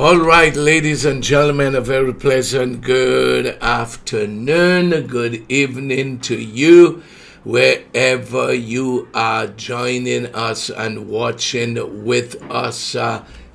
All right, ladies and gentlemen, a very pleasant good afternoon, good evening to you, wherever you are joining us and watching with us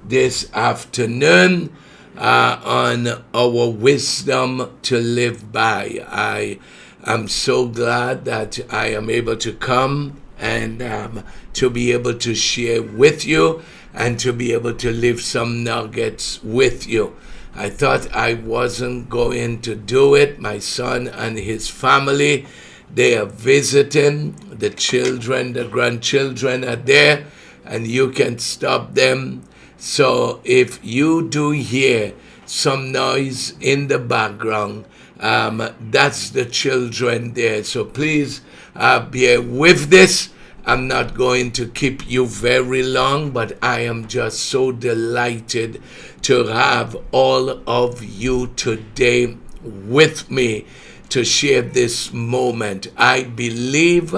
this afternoon on our Wisdom to Live By. I am so glad that I am able to come and to be able to share with you and to be able to leave some nuggets with you. I thought I wasn't going to do it. My son and his family, they are visiting. The children, the grandchildren are there, and you can stop them. So if you do hear some noise in the background, that's the children there. So please bear with this. I'm not going to keep you very long, but I am just so delighted to have all of you today with me to share this moment. I believe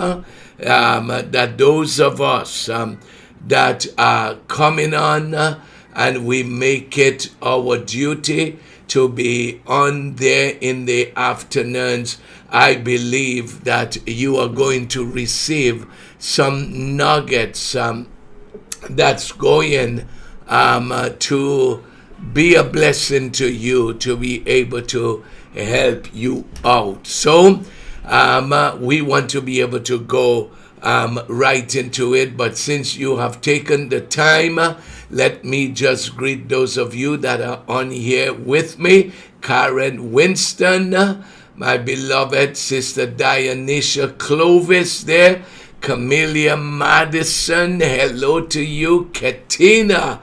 that those of us that are coming on and we make it our duty to be on there in the afternoons, I believe that you are going to receive some nuggets that's going to be a blessing to you, to be able to help you out. So we want to be able to go right into it, but since you have taken the time, let me just greet those of you that are on here with me. Karen Winston, my beloved sister Dionysia Clovis there, Camellia Madison, hello to you. Katina,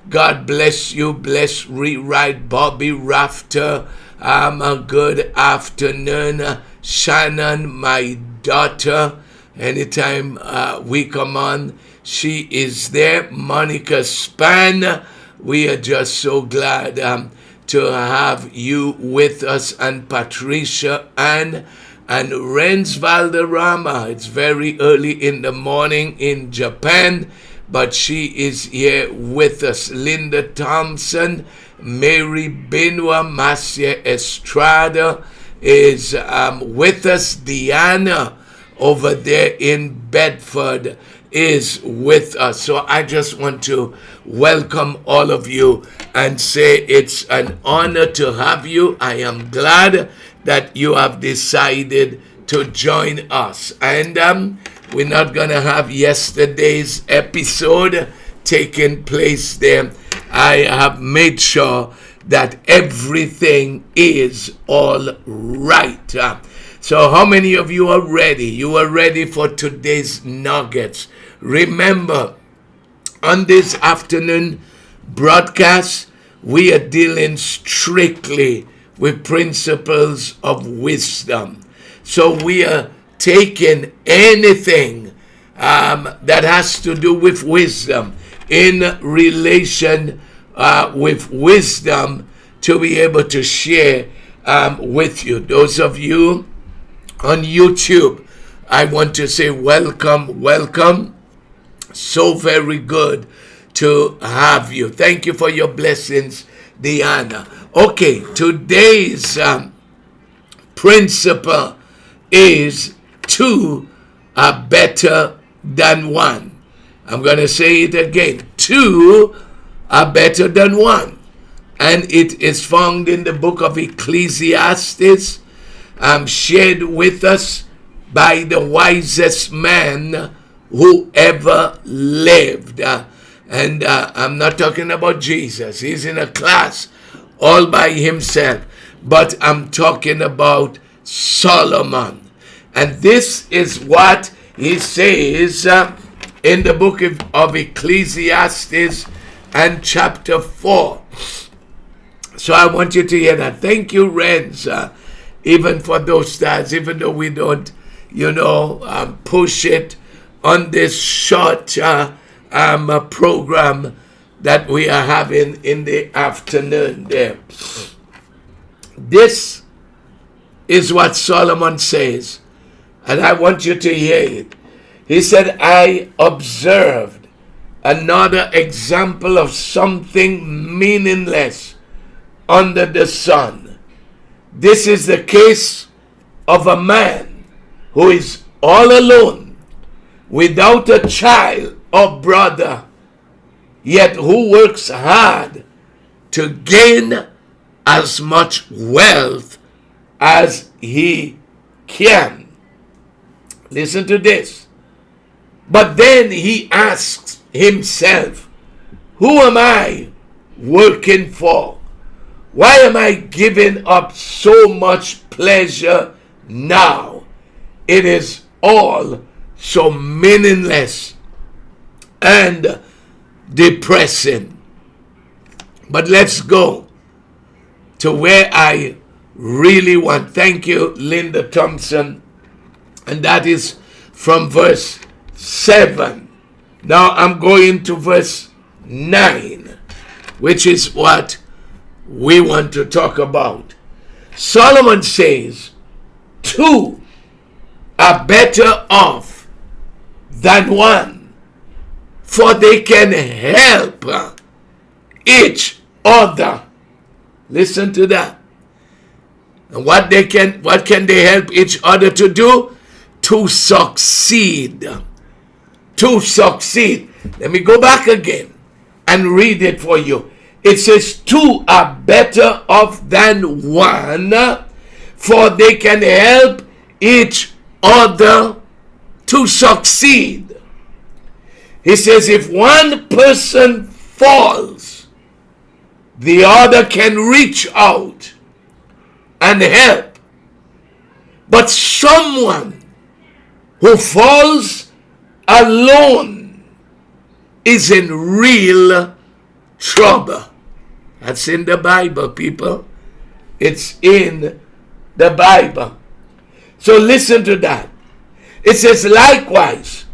God bless you. Bless Rewrite. Bobby Rafter, a good afternoon. Shannon, my daughter, anytime we come on, she is there. Monica Span, we are just so glad to have you with us. And Patricia and Renz Valderrama. It's very early in the morning in Japan, but she is here with us. Linda Thompson, Mary Benoit, Marcia Estrada is with us. Diana over there in Bedford is with us. So I just want to welcome all of you and say it's an honor to have you. I am glad that you have decided to join us. And we're not going to have yesterday's episode taking place there. I have made sure that everything is all right. So how many of you are ready? You are ready for today's nuggets. Remember, on this afternoon broadcast, we are dealing strictly with principles of wisdom. So we are taking anything that has to do with wisdom in relation with wisdom to be able to share with you. Those of you on YouTube, I want to say welcome, welcome. So very good to have you. Thank you for your blessings, Diana. Okay, today's principle is two are better than one. I'm going to say it again. Two are better than one. And it is found in the book of Ecclesiastes, shared with us by the wisest man who ever lived. And I'm not talking about Jesus. He's in a class all by himself. But I'm talking about Solomon. And this is what he says in the book of Ecclesiastes and chapter 4. So I want you to hear that. Thank you, Renz, even for those stars, even though we don't, push it on this short program that we are having in the afternoon there. This is what Solomon says, and I want you to hear it. He said, I observed another example of something meaningless under the sun. This is the case of a man who is all alone, without a child or brother, yet who works hard to gain as much wealth as he can. Listen to this. But then he asks himself, who am I working for? Why am I giving up so much pleasure now? It is all so meaningless and depressing. But let's go to where I really want. Thank you, Linda Thompson. And that is from verse 7. Now I'm going to verse 9, which is what we want to talk about. Solomon says, two are better off than one, for they can help each other. Listen to that. And what can they help each other to do? To succeed. to succeed. Let me go back again and read it for you. It says, two are better off than one, for they can help each other to succeed. He says, if one person falls, the other can reach out and help. But someone who falls alone is in real trouble. That's in the Bible, people. It's in the Bible. So listen to that. It says, likewise,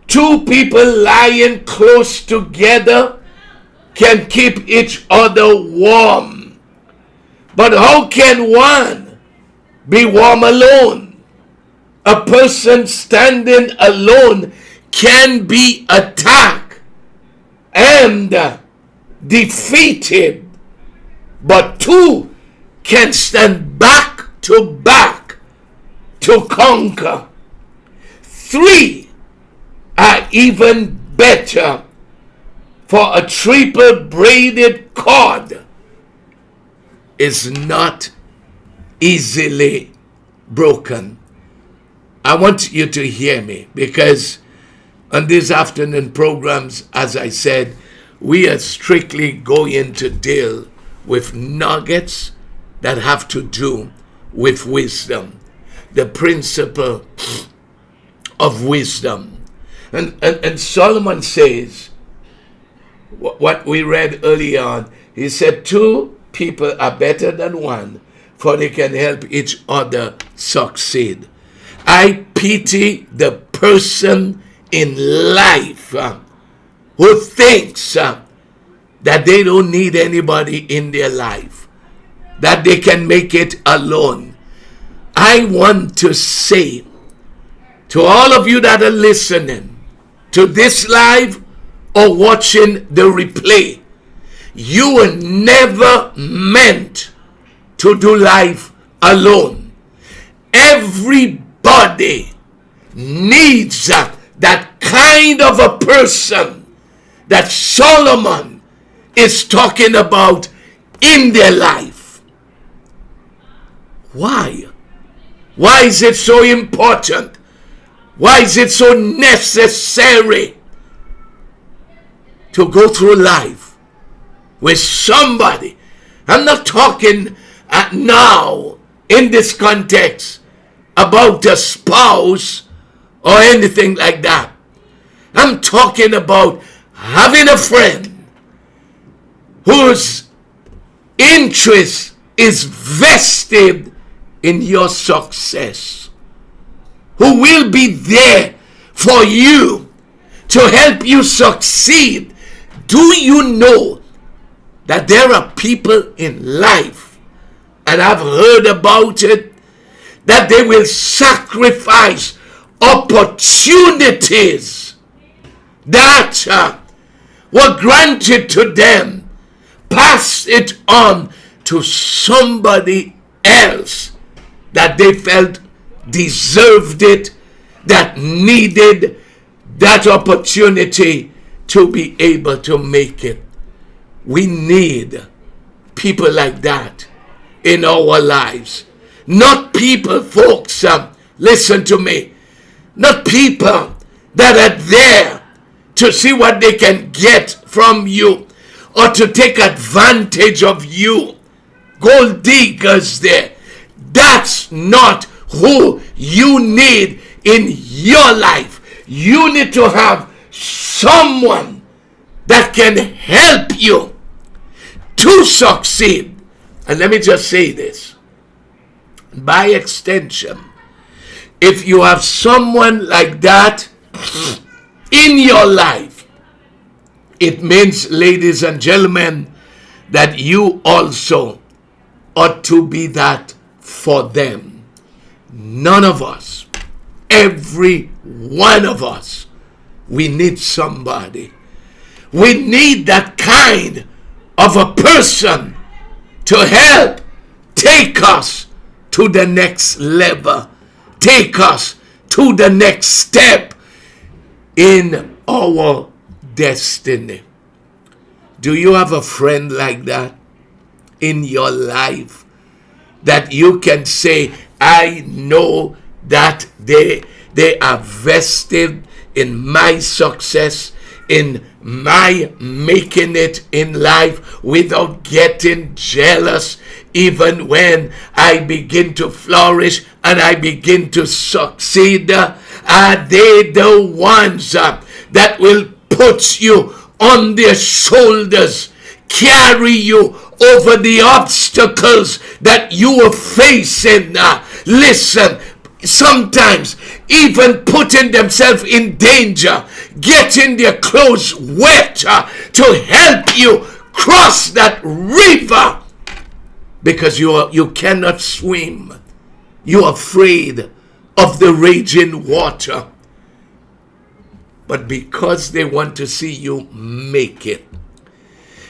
two people lying close together can keep each other warm. But how can one be warm alone? A person standing alone can be attacked and defeated, but two can stand back to conquer. Three are even better, for a triple braided cord is not easily broken. I want you to hear me, because on this afternoon programs, as I said, we are strictly going to deal with nuggets that have to do with wisdom, the principle of wisdom. And Solomon says, what we read early on, he said, two people are better than one, for they can help each other succeed. I pity the person in life who thinks that they don't need anybody in their life, that they can make it alone. I want to say to all of you that are listening to this live or watching the replay, you were never meant to do life alone. Everybody needs that kind of a person that Solomon is talking about in their life. Why? Why is it so important? Why is it so necessary to go through life with somebody? I'm not talking now in this context about a spouse or anything like that. I'm talking about having a friend whose interest is vested in your success, who will be there for you to help you succeed. Do you know that there are people in life, and I've heard about it, that they will sacrifice opportunities that were granted to them, pass it on to somebody else that they felt deserved it, that needed that opportunity to be able to make it. We need people like that in our lives. Not people, folks, listen to me, not people that are there to see what they can get from you or to take advantage of you. Gold diggers there. That's not who you need in your life. You need to have someone that can help you to succeed. And let me just say this. By extension, if you have someone like that in your life, it means, ladies and gentlemen, that you also ought to be that for them. None of us, every one of us, we need somebody. We need that kind of a person to help take us to the next level, take us to the next step in our destiny. Do you have a friend like that in your life that you can say, I know that they are vested in my success, in my making it in life, without getting jealous, even when I begin to flourish and I begin to succeed? Are they the ones that will put you on their shoulders, carry you over the obstacles that you are facing? Listen, sometimes even putting themselves in danger, getting their clothes wet to help you cross that river, because you cannot swim. You're afraid of the raging water. But because they want to see you make it,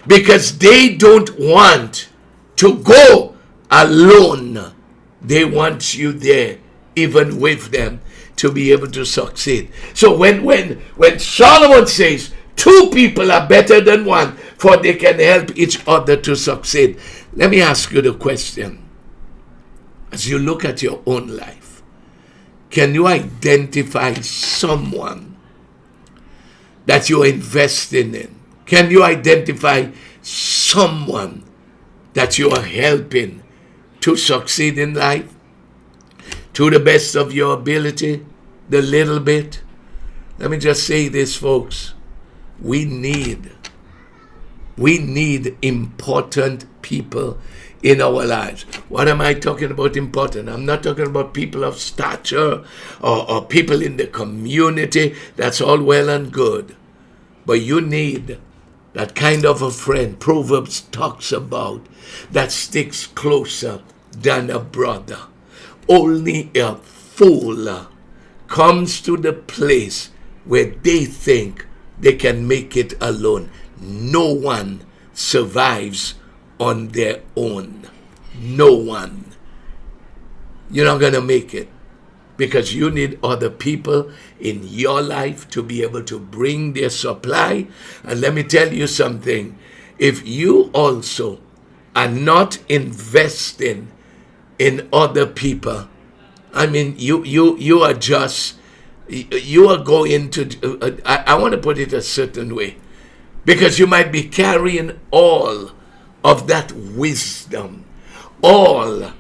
because they don't want to go alone, they want you there, even with them, to be able to succeed. So when Solomon says two people are better than one, for they can help each other to succeed, let me ask you the question. As you look at your own life, can you identify someone that you're investing in? Can you identify someone that you are helping to succeed in life to the best of your ability, the little bit? Let me just say this, folks. We need important people in our lives. What am I talking about important? I'm not talking about people of stature or people in the community. That's all well and good. But you need that kind of a friend Proverbs talks about, that sticks closer than a brother. Only a fool comes to the place where they think they can make it alone. No one survives on their own. No one. You're not going to make it, because you need other people in your life to be able to bring their supply. And let me tell you something. If you also are not investing in other people, I mean, you are just, you are going to, I want to put it a certain way, because you might be carrying all of that wisdom, all,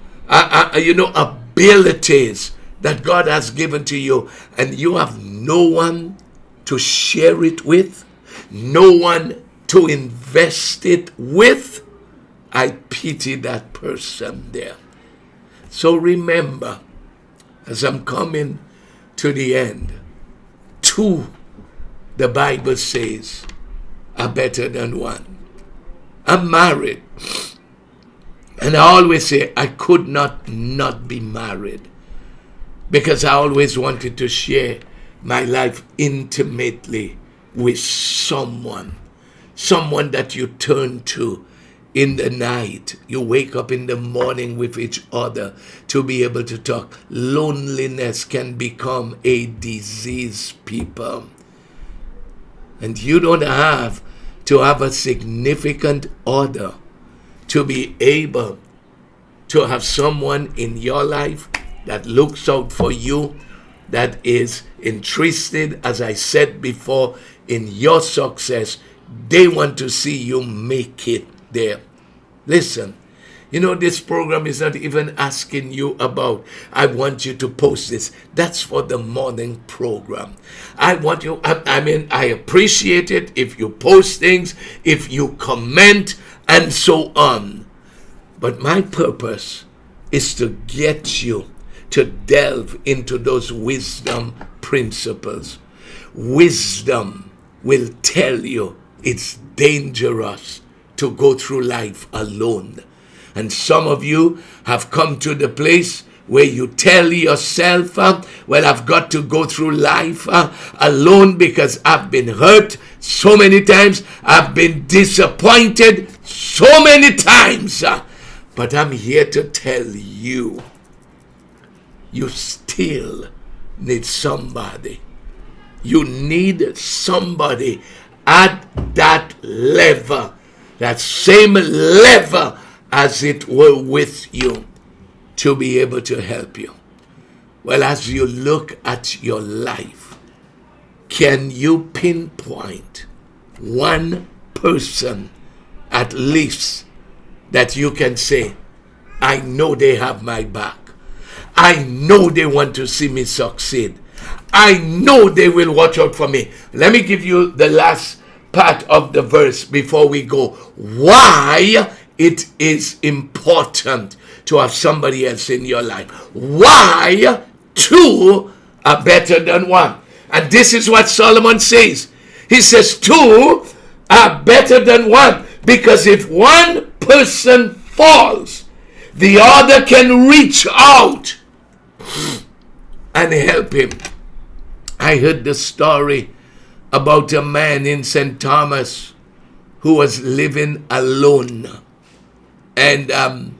abilities that God has given to you, and you have no one to share it with, no one to invest it with. I pity that person there. So remember, as I'm coming to the end, two, the Bible says, are better than one. I'm married, and I always say I could not be married, because I always wanted to share my life intimately with someone that you turn to in the night. You wake up in the morning with each other to be able to talk. Loneliness can become a disease, people. And you don't have to have a significant other to be able to have someone in your life that looks out for you, that is interested, as I said before, in your success. They want to see you make it there. Listen, this program is not even asking you about, I want you to post this. That's for the morning program. I want you, I appreciate it if you post things, if you comment, and so on. But my purpose is to get you to delve into those wisdom principles. Wisdom will tell you it's dangerous to go through life alone. And some of you have come to the place where you tell yourself, well, I've got to go through life alone because I've been hurt so many times. I've been disappointed so many times. But I'm here to tell you, you still need somebody You need somebody at that level, that same level as it were with you, to be able to help you. Well, as you look at your life, can you pinpoint one person at least that you can say, I know they have my back. I know they want to see me succeed. I know they will watch out for me. Let me give you the last part of the verse before we go. Why it is important to have somebody else in your life. Why two are better than one. And this is what Solomon says. He says two are better than one, because if one person falls, the other can reach out and help him. I heard the story about a man in St. Thomas who was living alone, and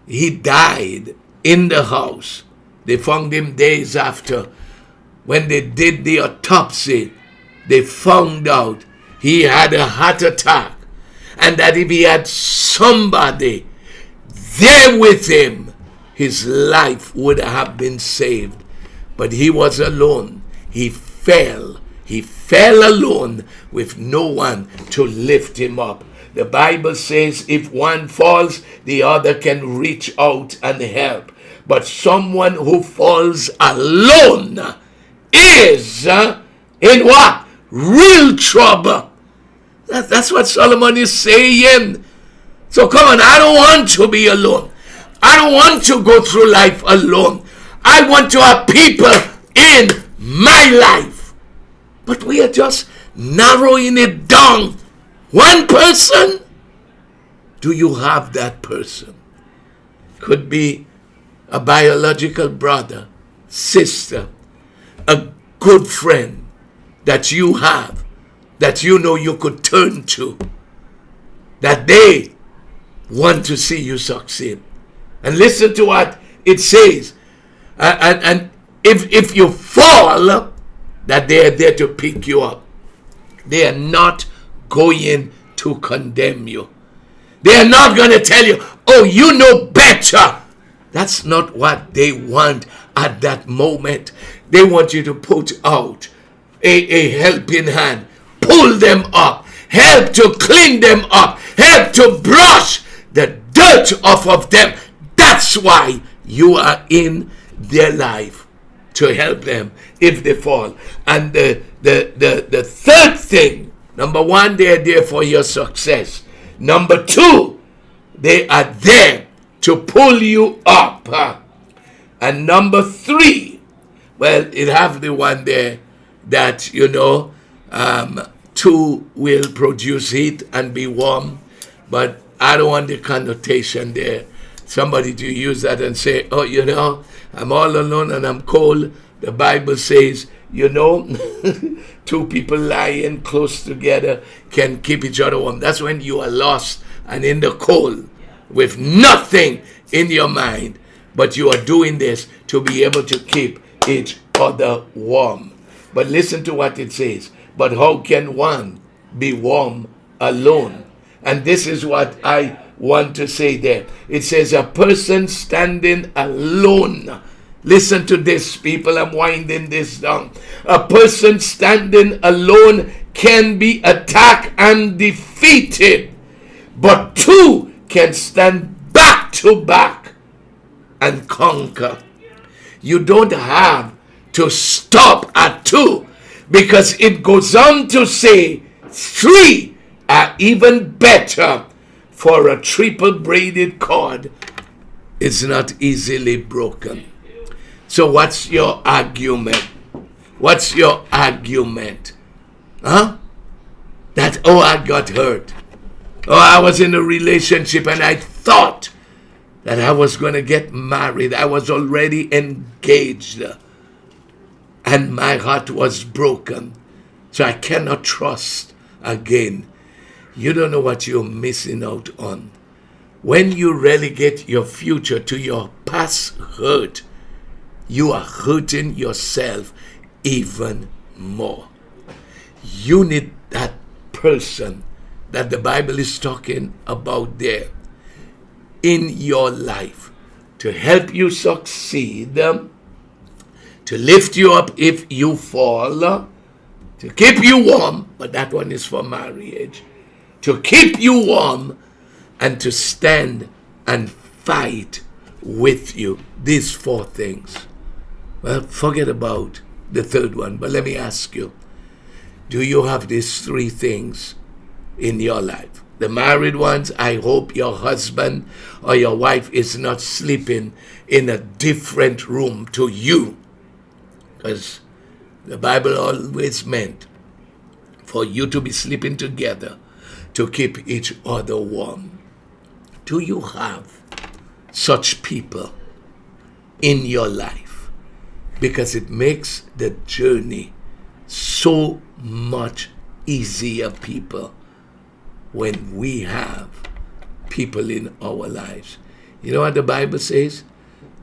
he died in the house. They found him days after. When they did the autopsy, they found out he had a heart attack, and that if he had somebody there with him, his life would have been saved. But he was alone. He fell alone with no one to lift him up. The Bible says if one falls, the other can reach out and help. But someone who falls alone is in what? Real trouble. That's what Solomon is saying. So come on, I don't want to be alone. I don't want to go through life alone. I want to have people in my life. But we are just narrowing it down. One person? Do you have that person? Could be a biological brother, sister, a good friend that you have, that you know you could turn to, that they want to see you succeed. And listen to what it says. And if you fall, that they are there to pick you up. They are not going to condemn you. They are not going to tell you, oh, you know better. That's not what they want at that moment. They want you to put out a helping hand. Pull them up. Help to clean them up. Help to brush the dirt off of them. That's why you are in their life, to help them if they fall. And the third thing, number one, they are there for your success. Number two, they are there to pull you up. And number three, well, it have the one there that, two will produce heat and be warm. But I don't want the connotation there. Somebody to use that and say, oh, I'm all alone and I'm cold. The Bible says, two people lying close together can keep each other warm. That's when you are lost and in the cold with nothing in your mind. But you are doing this to be able to keep each other warm. But listen to what it says. But how can one be warm alone? And this is what I want to say there. It says a person standing alone. Listen to this, people. I'm winding this down. A person standing alone can be attacked and defeated, but two can stand back to back and conquer. You don't have to stop at two, because it goes on to say three are even better, for a triple braided cord is not easily broken. So what's your argument? What's your argument? That, I got hurt. I was in a relationship and I thought that I was going to get married. I was already engaged. And my heart was broken. So I cannot trust again. You don't know what you're missing out on. When you relegate your future to your past hurt, you are hurting yourself even more. You need that person that the Bible is talking about there in your life to help you succeed, to lift you up if you fall, to keep you warm, but that one is for marriage, to keep you warm and to stand and fight with you. These 4 things. Well, forget about the third one, but let me ask you, do you have these 3 things in your life? The married ones, I hope your husband or your wife is not sleeping in a different room to you, because the Bible always meant for you to be sleeping together to keep each other warm. Do you have such people in your life? Because it makes the journey so much easier, people, when we have people in our lives. You know what the Bible says?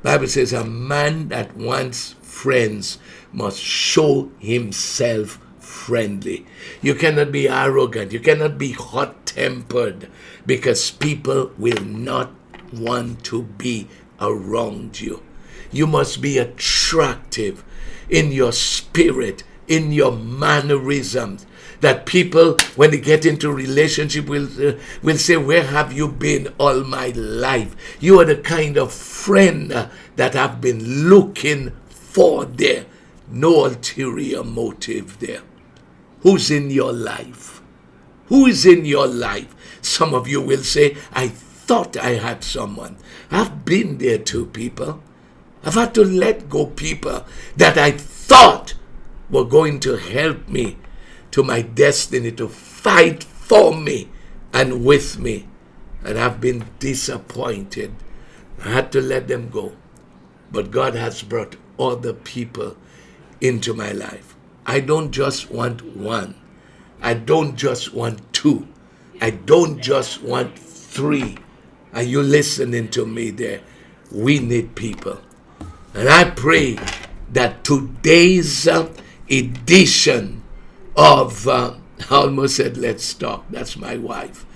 The Bible says a man that wants friends must show himself friendly. You cannot be arrogant. You cannot be hot-tempered, because people will not want to be around you. You must be attractive in your spirit, in your mannerisms, that people, when they get into relationship, will say, where have you been all my life? You are the kind of friend that I've been looking for there. No ulterior motive there. Who's in your life? Who is in your life? Some of you will say, I thought I had someone. I've been there too, people. I've had to let go people that I thought were going to help me to my destiny, to fight for me and with me. And I've been disappointed. I had to let them go. But God has brought other people into my life. I don't just want 1. I don't just want 2. I don't just want 3. Are you listening to me there? We need people. And I pray that today's edition of, I almost said let's talk, that's my wife.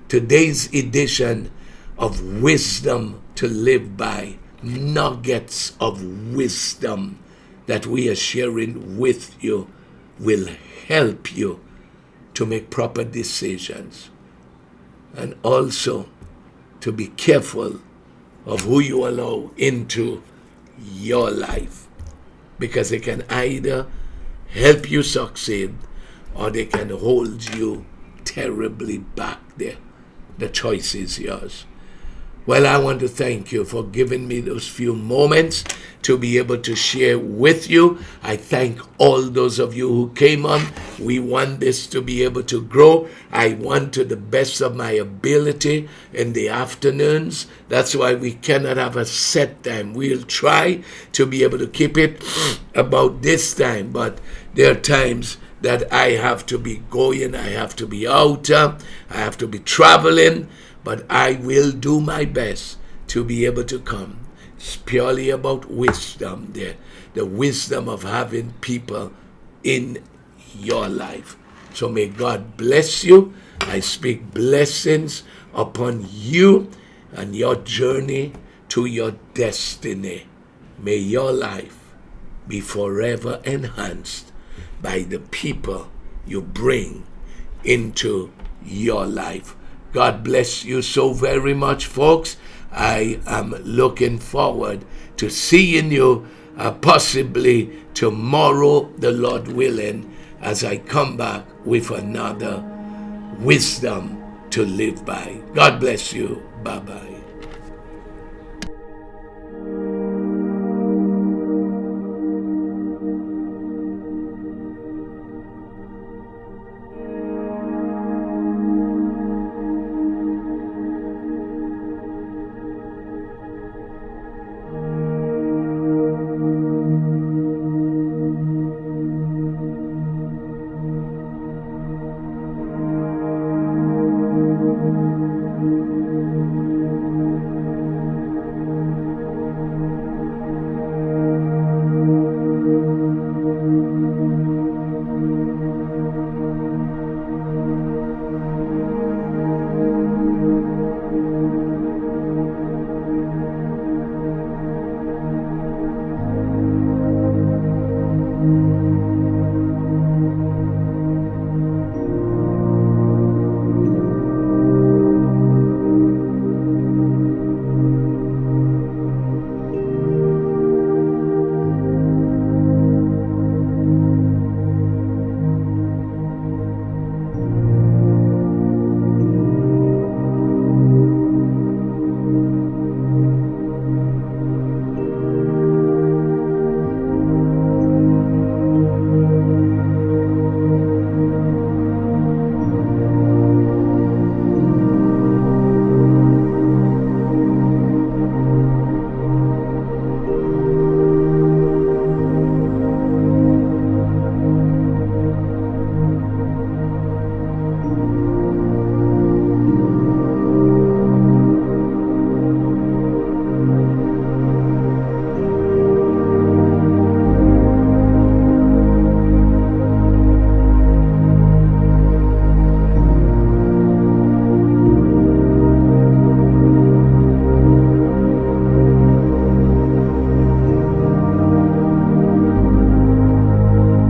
Today's edition of Wisdom to Live By, nuggets of wisdom that we are sharing with you, will help you to make proper decisions, and also to be careful of who you allow into your life, because they can either help you succeed or they can hold you terribly back there. The choice is yours. Well, I want to thank you for giving me those few moments to be able to share with you. I thank all those of you who came on. We want this to be able to grow. I want to the best of my ability in the afternoons. That's why we cannot have a set time. We'll try to be able to keep it about this time, but there are times that I have to be going, I have to be out, I have to be traveling, but I will do my best to be able to come. It's purely about wisdom there, the wisdom of having people in your life. So may God bless you. I speak blessings upon you and your journey to your destiny. May your life be forever enhanced by the people you bring into your life. God bless you so very much, folks. I am looking forward to seeing you possibly tomorrow, the Lord willing, as I come back with another Wisdom to Live By. God bless you. Bye-bye.